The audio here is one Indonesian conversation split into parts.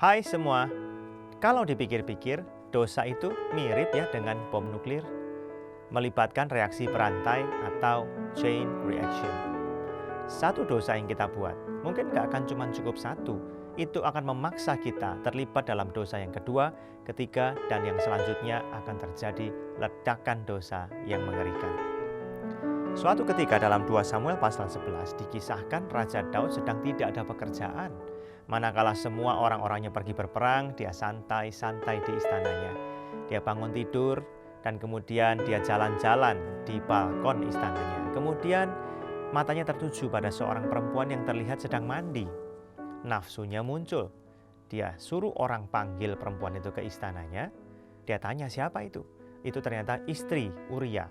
Hai semua, kalau dipikir-pikir, dosa itu mirip ya dengan bom nuklir, melibatkan reaksi berantai atau chain reaction. Satu dosa yang kita buat, mungkin nggak akan cuma cukup satu, itu akan memaksa kita terlibat dalam dosa yang kedua, ketiga, dan yang selanjutnya akan terjadi ledakan dosa yang mengerikan. Suatu ketika dalam 2 Samuel pasal 11 dikisahkan Raja Daud sedang tidak ada pekerjaan. Manakala semua orang-orangnya pergi berperang, dia santai-santai di istananya. Dia bangun tidur dan kemudian dia jalan-jalan di balkon istananya. Kemudian matanya tertuju pada seorang perempuan yang terlihat sedang mandi. Nafsunya muncul. Dia suruh orang panggil perempuan itu ke istananya. Dia tanya siapa itu? Itu ternyata istri Uria.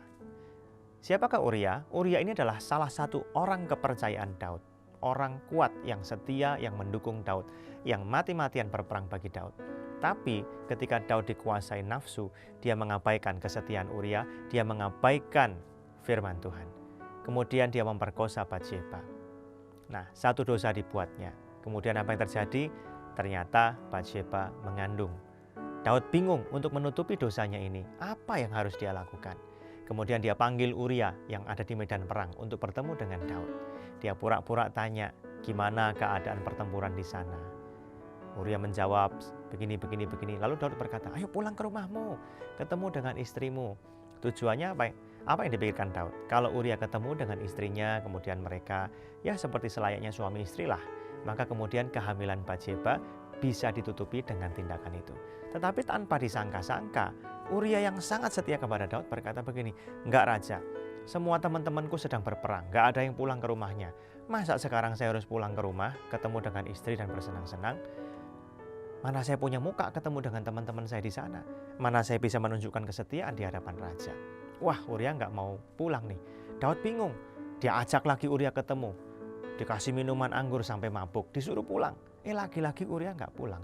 Siapakah Uria? Uria ini adalah salah satu orang kepercayaan Daud. Orang kuat yang setia yang mendukung Daud, yang mati-matian berperang bagi Daud. Tapi ketika Daud dikuasai nafsu, dia mengabaikan kesetiaan Uria, dia mengabaikan firman Tuhan. Kemudian dia memperkosa Batsyeba. Nah, satu dosa dibuatnya. Kemudian apa yang terjadi? Ternyata Batsyeba mengandung. Daud bingung untuk menutupi dosanya ini. Apa yang harus dia lakukan? Kemudian dia panggil Uria yang ada di medan perang untuk bertemu dengan Daud. Dia pura-pura tanya, gimana keadaan pertempuran di sana? Uria menjawab, begini. Lalu Daud berkata, ayo pulang ke rumahmu, ketemu dengan istrimu. Tujuannya apa? Apa yang dipikirkan Daud? Kalau Uria ketemu dengan istrinya, kemudian mereka ya seperti selayaknya suami istri lah. Maka kemudian kehamilan Batsyeba bisa ditutupi dengan tindakan itu. Tetapi tanpa disangka-sangka, Uria yang sangat setia kepada Daud berkata begini, enggak raja, semua teman-temanku sedang berperang, enggak ada yang pulang ke rumahnya. Masa sekarang saya harus pulang ke rumah, ketemu dengan istri dan bersenang-senang? Mana saya punya muka ketemu dengan teman-teman saya di sana? Mana saya bisa menunjukkan kesetiaan di hadapan raja? Wah, Uria enggak mau pulang nih. Daud bingung, dia ajak lagi Uria ketemu. Dikasih minuman anggur sampai mabuk, disuruh pulang. Lagi-lagi Uria enggak pulang.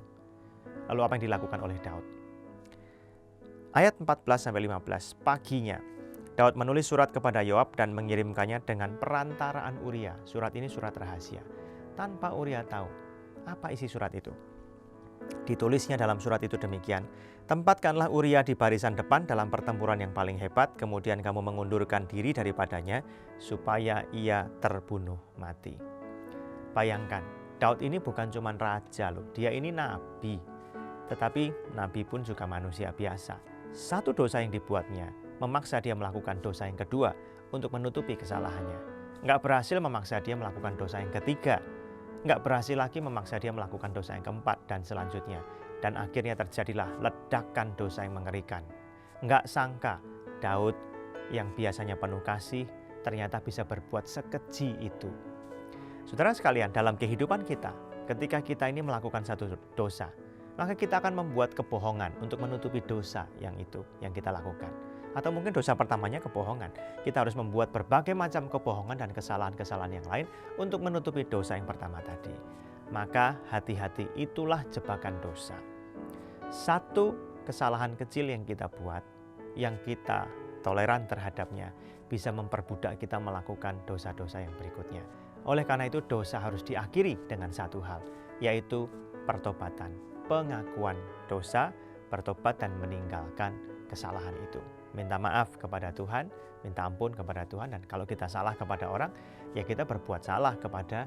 Lalu apa yang dilakukan oleh Daud? Ayat 14-15, paginya Daud menulis surat kepada Yoab dan mengirimkannya dengan perantaraan Uria. Surat ini surat rahasia. Tanpa Uria tahu apa isi surat itu. Ditulisnya dalam surat itu demikian, tempatkanlah Uria di barisan depan dalam pertempuran yang paling hebat, kemudian kamu mengundurkan diri daripadanya supaya ia terbunuh mati. Bayangkan, Daud ini bukan cuma raja loh, dia ini nabi. Tetapi nabi pun juga manusia biasa. Satu dosa yang dibuatnya memaksa dia melakukan dosa yang kedua untuk menutupi kesalahannya. Nggak berhasil memaksa dia melakukan dosa yang ketiga. Nggak berhasil lagi memaksa dia melakukan dosa yang keempat dan selanjutnya. Dan akhirnya terjadilah ledakan dosa yang mengerikan. Nggak sangka Daud yang biasanya penuh kasih ternyata bisa berbuat sekeji itu. Saudara sekalian, dalam kehidupan kita, ketika kita ini melakukan satu dosa, maka kita akan membuat kebohongan untuk menutupi dosa yang kita lakukan. Atau mungkin dosa pertamanya kebohongan. Kita harus membuat berbagai macam kebohongan dan kesalahan-kesalahan yang lain untuk menutupi dosa yang pertama tadi. Maka hati-hati, itulah jebakan dosa. Satu kesalahan kecil yang kita buat, yang kita toleran terhadapnya, bisa memperbudak kita melakukan dosa-dosa yang berikutnya. Oleh karena itu dosa harus diakhiri dengan satu hal, yaitu pertobatan, pengakuan dosa, bertobat dan meninggalkan kesalahan itu. Minta maaf kepada Tuhan, minta ampun kepada Tuhan, dan kalau kita salah kepada orang, ya kita berbuat salah kepada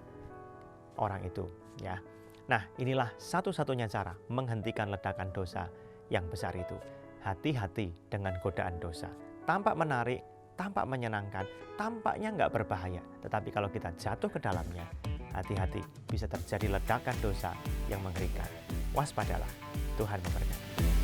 orang itu, ya. Nah, inilah satu-satunya cara menghentikan ledakan dosa yang besar itu. Hati-hati dengan godaan dosa. Tampak menarik, tampak menyenangkan, tampaknya nggak berbahaya. Tetapi kalau kita jatuh ke dalamnya, hati-hati, bisa terjadi ledakan dosa yang mengerikan. Waspadalah, Tuhan memberkati.